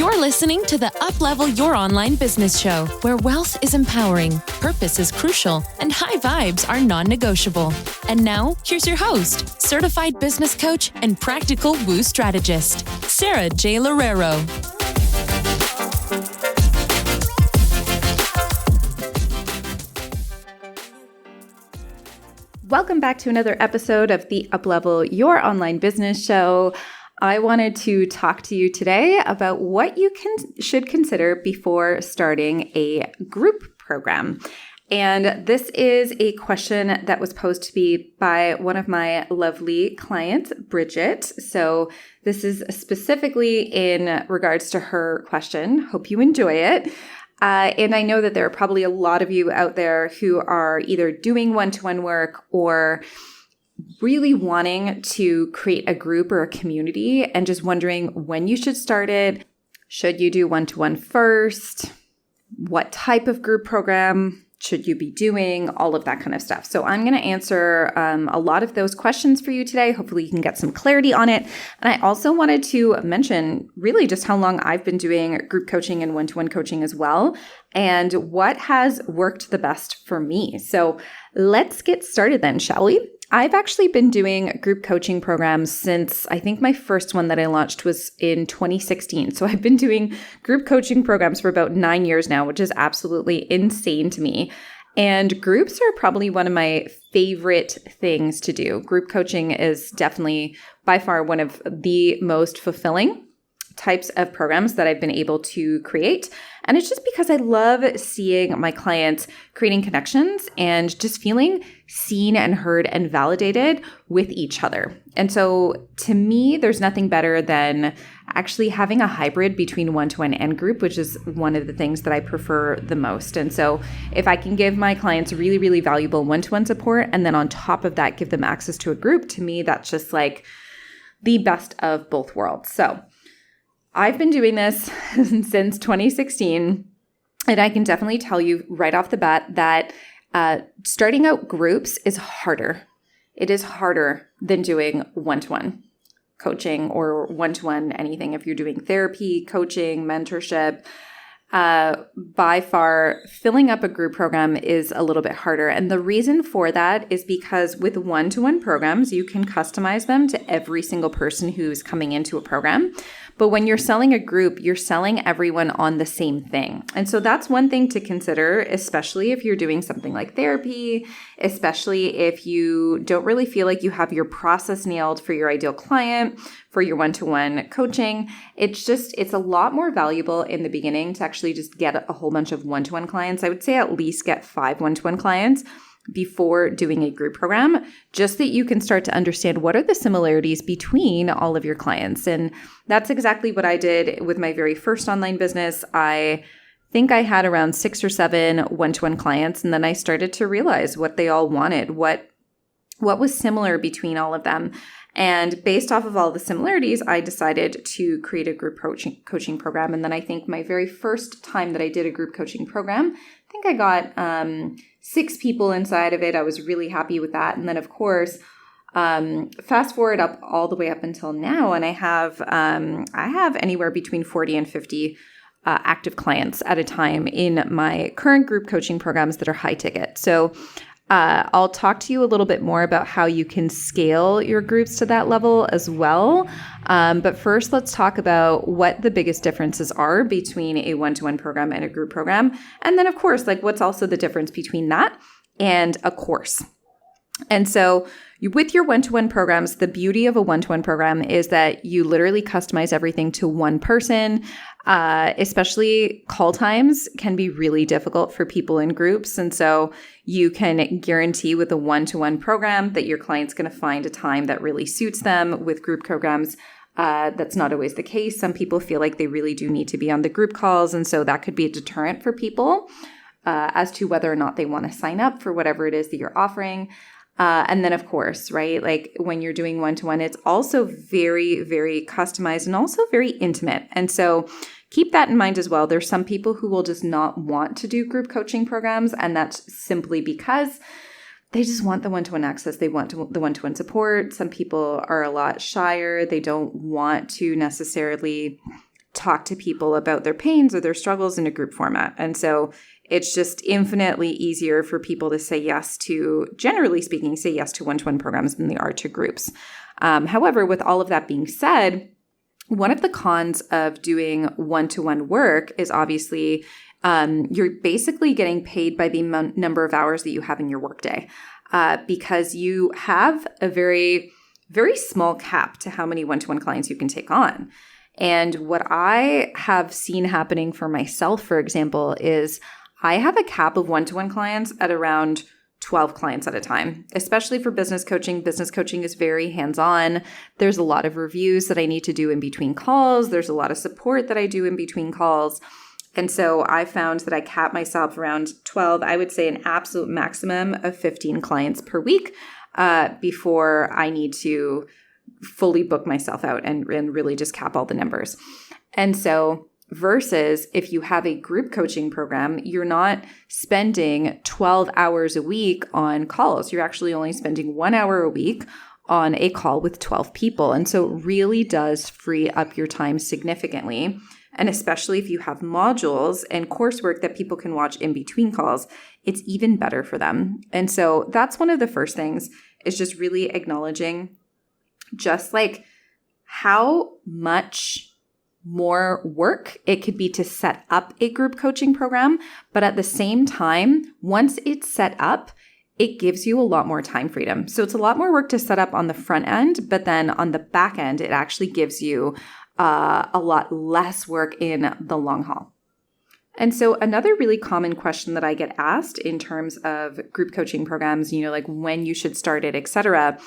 You're listening to the Uplevel Your Online Business Show, where wealth is empowering, purpose is crucial, and high vibes are non-negotiable. And now, here's your host, certified business coach and practical woo strategist, Sarah J. Loureiro. Welcome back to another episode of the Uplevel Your Online Business Show. I wanted to talk to you today about what you should consider before starting a group program. And this is a question that was posed to me by one of my lovely clients, Bridget. So this is specifically in regards to her question. Hope you enjoy it. And I know that there are probably a lot of you out there who are either doing one-to-one work or really wanting to create a group or a community and just wondering when you should start it. Should you do one-to-one first? What type of group program should you be doing? All of that kind of stuff. So I'm going to answer a lot of those questions for you today. Hopefully you can get some clarity on it. And I also wanted to mention really just how long I've been doing group coaching and one-to-one coaching as well, and what has worked the best for me. So let's get started then, shall we? I've actually been doing group coaching programs since I think my first one that I launched was in 2016. So I've been doing group coaching programs for about 9 years now, which is absolutely insane to me. And groups are probably one of my favorite things to do. Group coaching is definitely by far one of the most fulfilling types of programs that I've been able to create. And it's just because I love seeing my clients creating connections and just feeling seen and heard and validated with each other. And so to me, there's nothing better than actually having a hybrid between one-to-one and group, which is one of the things that I prefer the most. And so if I can give my clients really, really valuable one-to-one support, and then on top of that, give them access to a group, to me, that's just like the best of both worlds. So I've been doing this since 2016, and I can definitely tell you right off the bat that starting out groups is harder. It is harder than doing one-to-one coaching or one-to-one anything. If you're doing therapy, coaching, mentorship, by far, filling up a group program is a little bit harder. And the reason for that is because with one-to-one programs, you can customize them to every single person who's coming into a program. But when you're selling a group, you're selling everyone on the same thing. And so that's one thing to consider, especially if you're doing something like therapy, especially if you don't really feel like you have your process nailed for your ideal client, for your one-to-one coaching. It's a lot more valuable in the beginning to actually just get a whole bunch of one-to-one clients. I would say at least get 5 one-to-one clients before doing a group program, just that you can start to understand what are the similarities between all of your clients. And that's exactly what I did with my very first online business. I think I had around 6 or 7 one-to-one clients, and then I started to realize what they all wanted, what was similar between all of them. And based off of all the similarities, I decided to create a group coaching program. And then I think my very first time that I did a group coaching program, I think I got 6 people inside of it. I was really happy with that. And then, of course, fast forward up all the way up until now, and I have anywhere between 40 and 50 active clients at a time in my current group coaching programs that are high ticket. So I'll talk to you a little bit more about how you can scale your groups to that level as well. But first, let's talk about what the biggest differences are between a one-to-one program and a group program. And then, of course, like what's also the difference between that and a course. And so with your one-to-one programs, the beauty of a one-to-one program is that you literally customize everything to one person. Especially call times can be really difficult for people in groups. And so you can guarantee with a one-to-one program that your client's going to find a time that really suits them. With group programs, that's not always the case. Some people feel like they really do need to be on the group calls. And so that could be a deterrent for people as to whether or not they want to sign up for whatever it is that you're offering. And then, of course, right, like when you're doing one-to-one, it's also very, very customized and also very intimate. And so keep that in mind as well. There's some people who will just not want to do group coaching programs, and that's simply because they just want the one-to-one access. They want the one-to-one support. Some people are a lot shyer. They don't want to necessarily talk to people about their pains or their struggles in a group format. And so it's just infinitely easier for people to say yes to, generally speaking, say yes to one-to-one programs than they are to groups. However, with all of that being said, one of the cons of doing one-to-one work is obviously you're basically getting paid by the number of hours that you have in your workday, because you have a very, very small cap to how many one-to-one clients you can take on. And what I have seen happening for myself, for example, is I have a cap of one-to-one clients at around 12 clients at a time, especially for business coaching. Business coaching is very hands-on. There's a lot of reviews that I need to do in between calls. There's a lot of support that I do in between calls. And so I found that I cap myself around 12, I would say an absolute maximum of 15 clients per week before I need to fully book myself out and really just cap all the numbers. And so versus if you have a group coaching program, you're not spending 12 hours a week on calls. You're actually only spending 1 hour a week on a call with 12 people. And so it really does free up your time significantly. And especially if you have modules and coursework that people can watch in between calls, it's even better for them. And so that's one of the first things, is just really acknowledging just like how much more work it could be to set up a group coaching program. But at the same time, once it's set up, it gives you a lot more time freedom. So it's a lot more work to set up on the front end, but then on the back end, it actually gives you a lot less work in the long haul. And so another really common question that I get asked in terms of group coaching programs, like when you should start it, et cetera,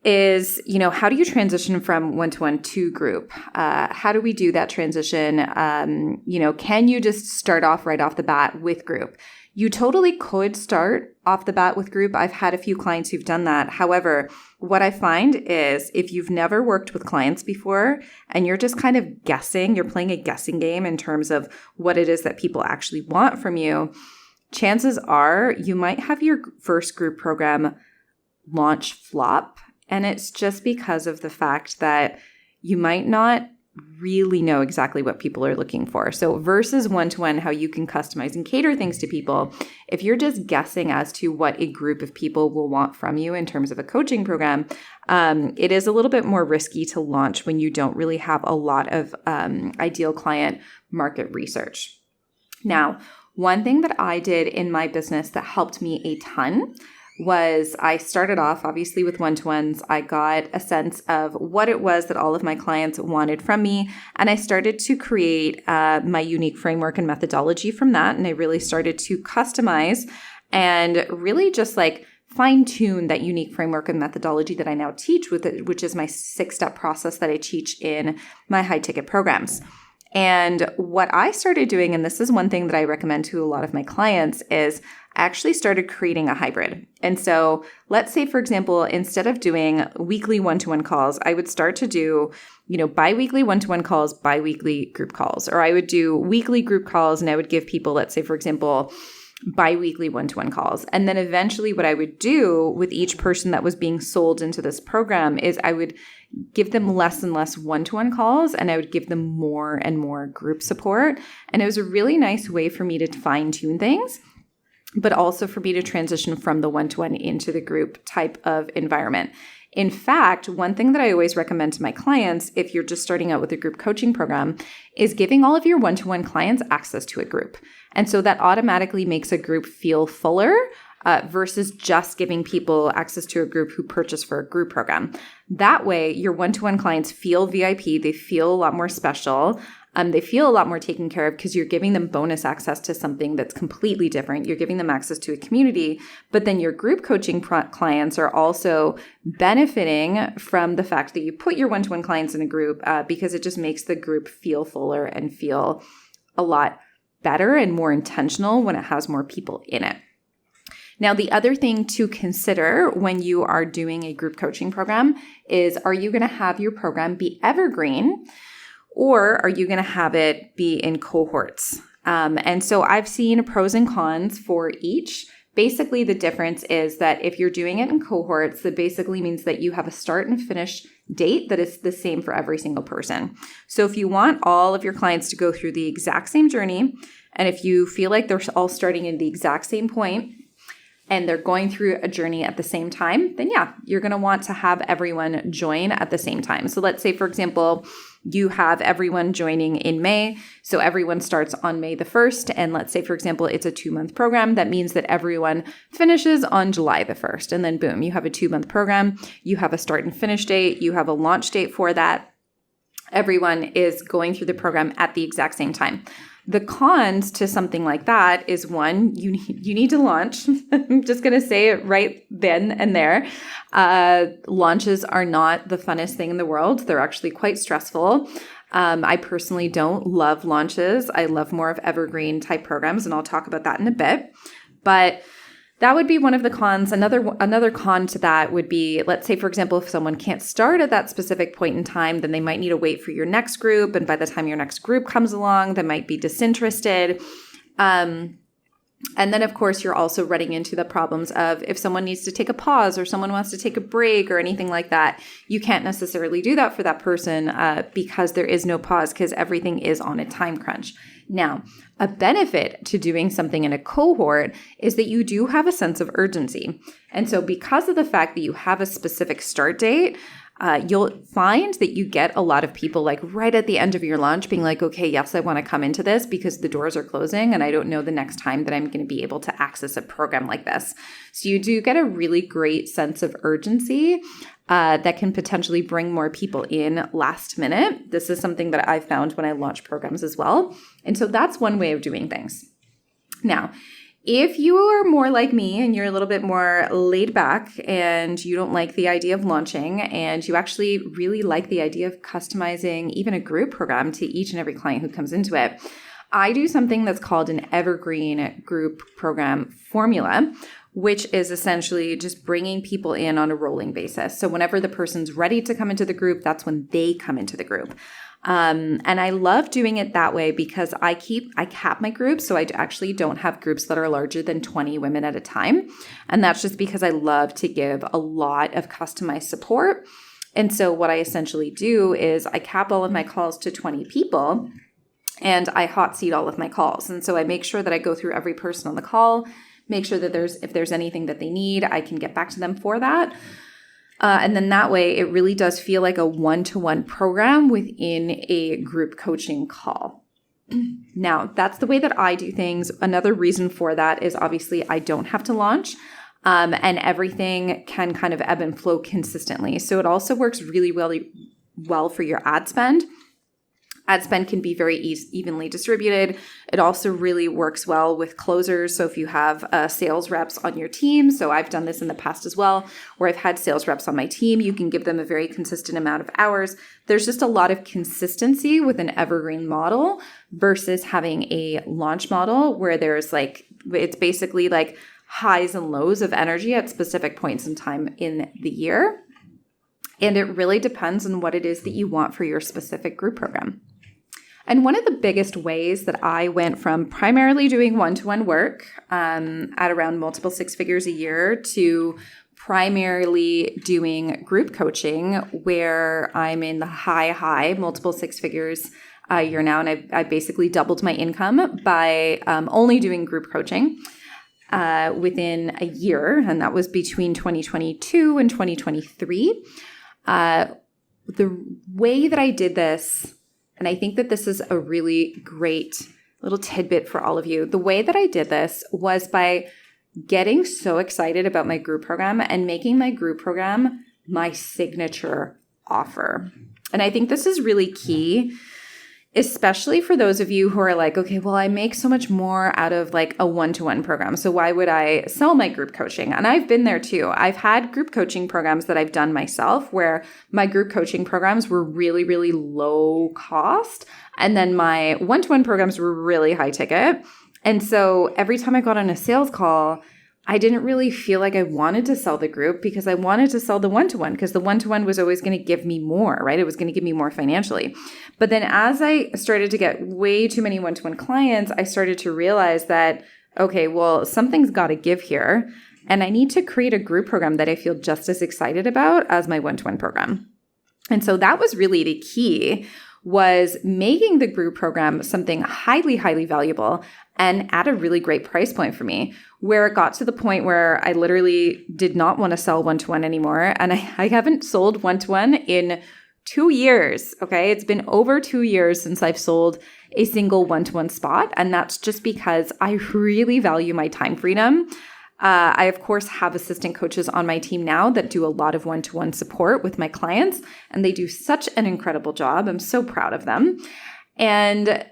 is, how do you transition from one-to-one to group? How do we do that transition? Can you just start off right off the bat with group? You totally could start off the bat with group. I've had a few clients who've done that. However, what I find is if you've never worked with clients before and you're just kind of guessing, you're playing a guessing game in terms of what it is that people actually want from you, chances are you might have your first group program launch flop. And it's just because of the fact that you might not really know exactly what people are looking for. So versus one-to-one, how you can customize and cater things to people, if you're just guessing as to what a group of people will want from you in terms of a coaching program, it is a little bit more risky to launch when you don't really have a lot of ideal client market research. Now, one thing that I did in my business that helped me a ton was I started off obviously with one-to-ones. I got a sense of what it was that all of my clients wanted from me. And I started to create my unique framework and methodology from that. And I really started to customize and really just like fine-tune that unique framework and methodology that I now teach with it, which is my 6-step process that I teach in my high-ticket programs. And what I started doing, and this is one thing that I recommend to a lot of my clients, is I actually started creating a hybrid. And so let's say, for example, instead of doing weekly one-to-one calls, I would start to do, bi-weekly one-to-one calls, bi-weekly group calls, or I would do weekly group calls and I would give people, let's say, for example, bi-weekly one-to-one calls. And then eventually what I would do with each person that was being sold into this program is I would give them less and less one-to-one calls and I would give them more and more group support. And it was a really nice way for me to fine-tune things, but also for me to transition from the one-to-one into the group type of environment. In fact, one thing that I always recommend to my clients, if you're just starting out with a group coaching program, is giving all of your one-to-one clients access to a group. And so that automatically makes a group feel fuller versus just giving people access to a group who purchase for a group program. That way, your one-to-one clients feel VIP, they feel a lot more special. They feel a lot more taken care of because you're giving them bonus access to something that's completely different. You're giving them access to a community, but then your group coaching clients are also benefiting from the fact that you put your one-to-one clients in a group because it just makes the group feel fuller and feel a lot better and more intentional when it has more people in it. Now, the other thing to consider when you are doing a group coaching program is, are you going to have your program be evergreen? Or are you going to have it be in cohorts? And so I've seen pros and cons for each. Basically, the difference is that if you're doing it in cohorts, that basically means that you have a start and finish date that is the same for every single person. So if you want all of your clients to go through the exact same journey, and if you feel like they're all starting at the exact same point and they're going through a journey at the same time, then yeah, you're going to want to have everyone join at the same time. So let's say, for example, you have everyone joining in May. So everyone starts on May the 1st. And let's say, for example, it's a 2-month program. That means that everyone finishes on July the 1st. And then boom, you have a 2-month program. You have a start and finish date. You have a launch date for that. Everyone is going through the program at the exact same time. The cons to something like that is, one, you need to launch. I'm just going to say it right then and there. Launches are not the funnest thing in the world. They're actually quite stressful. I personally don't love launches. I love more of evergreen type programs, and I'll talk about that in a bit. But that would be one of the cons. Another con to that would be, let's say, for example, if someone can't start at that specific point in time, then they might need to wait for your next group. And by the time your next group comes along, they might be disinterested. And then, of course, you're also running into the problems of if someone needs to take a pause or someone wants to take a break or anything like that, you can't necessarily do that for that person because there is no pause because everything is on a time crunch. Now, a benefit to doing something in a cohort is that you do have a sense of urgency. And so because of the fact that you have a specific start date, you'll find that you get a lot of people like right at the end of your launch being like, okay, yes, I want to come into this because the doors are closing and I don't know the next time that I'm going to be able to access a program like this. So you do get a really great sense of urgency that can potentially bring more people in last minute. This is something that I've found when I launch programs as well. And so that's one way of doing things. Now, if you are more like me and you're a little bit more laid back and you don't like the idea of launching and you actually really like the idea of customizing even a group program to each and every client who comes into it, I do something that's called an evergreen group program formula, which is essentially just bringing people in on a rolling basis. So whenever the person's ready to come into the group, that's when they come into the group. And I love doing it that way because I cap my groups. So I actually don't have groups that are larger than 20 women at a time. And that's just because I love to give a lot of customized support. And so what I essentially do is I cap all of my calls to 20 people and I hot seat all of my calls. And so I make sure that I go through every person on the call, make sure that if there's anything that they need, I can get back to them for that. And then that way, it really does feel like a one-to-one program within a group coaching call. Now, that's the way that I do things. Another reason for that is obviously I don't have to launch and everything can kind of ebb and flow consistently. So it also works really well for your ad spend. Ad spend can be very evenly distributed. It also really works well with closers. So if you have sales reps on your team, so I've done this in the past as well, where I've had sales reps on my team, you can give them a very consistent amount of hours. There's just a lot of consistency with an evergreen model versus having a launch model where there's it's basically like highs and lows of energy at specific points in time in the year. And it really depends on what it is that you want for your specific group program. And one of the biggest ways that I went from primarily doing one-to-one work at around multiple six figures a year to primarily doing group coaching where I'm in the high multiple six figures a year now. And I basically doubled my income by only doing group coaching within a year. And that was between 2022 and 2023. The way that I did this, and I think that this is a really great little tidbit for all of you. The way that I did this was by getting so excited about my group program and making my group program my signature offer. And I think this is really key, especially for those of you who are like, okay, well, I make so much more out of like a one-to-one program. So why would I sell my group coaching? And I've been there too. I've had group coaching programs that I've done myself where my group coaching programs were really, really low cost. And then my one-to-one programs were really high ticket. And so every time I got on a sales call, I didn't really feel like I wanted to sell the group because I wanted to sell the one-to-one because the one-to-one was always going to give me more, right? It was going to give me more financially. But then as I started to get way too many one-to-one clients, I started to realize that, okay, well, something's got to give here. And I need to create a group program that I feel just as excited about as my one-to-one program. And so that was really the key, was making the group program something highly, highly valuable and at a really great price point for me, where it got to the point where I literally did not want to sell one-to-one anymore. And I haven't sold one-to-one in 2 years. Okay. It's been over 2 years since I've sold a single one-to-one spot. And that's just because I really value my time freedom. I, of course, have assistant coaches on my team now that do a lot of one-to-one support with my clients, and they do such an incredible job. I'm so proud of them. And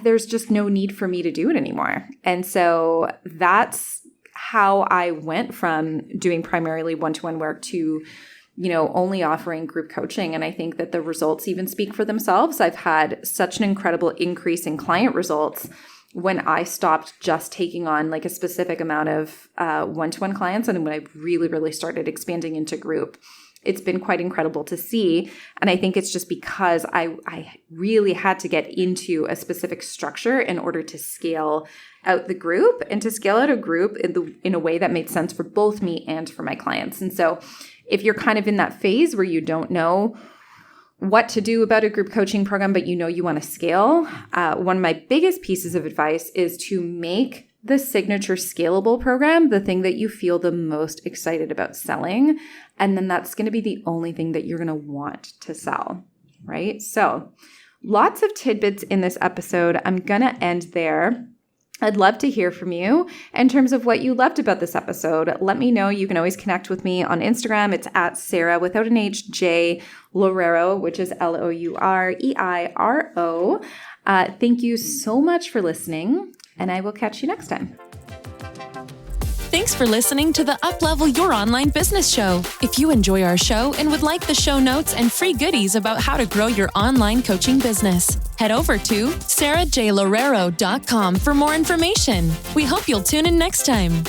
there's just no need for me to do it anymore. And so that's how I went from doing primarily one-to-one work to, only offering group coaching. And I think that the results even speak for themselves. I've had such an incredible increase in client results when I stopped just taking on like a specific amount of one-to-one clients, and when I really, really started expanding into group. It's been quite incredible to see. And I think it's just because I really had to get into a specific structure in order to scale out the group and to scale out a group in a way that made sense for both me and for my clients. And so if you're kind of in that phase where you don't know what to do about a group coaching program, but you want to scale, one of my biggest pieces of advice is to make the signature scalable program the thing that you feel the most excited about selling. And then that's going to be the only thing that you're going to want to sell, right? So lots of tidbits in this episode. I'm going to end there. I'd love to hear from you in terms of what you loved about this episode. Let me know. You can always connect with me on Instagram. It's at Sarah without an H, J Loureiro, which is Loureiro. Thank you so much for listening, and I will catch you next time. Thanks for listening to the Uplevel Your Online Business Show. If you enjoy our show and would like the show notes and free goodies about how to grow your online coaching business, head over to sarahjloureiro.com for more information. We hope you'll tune in next time.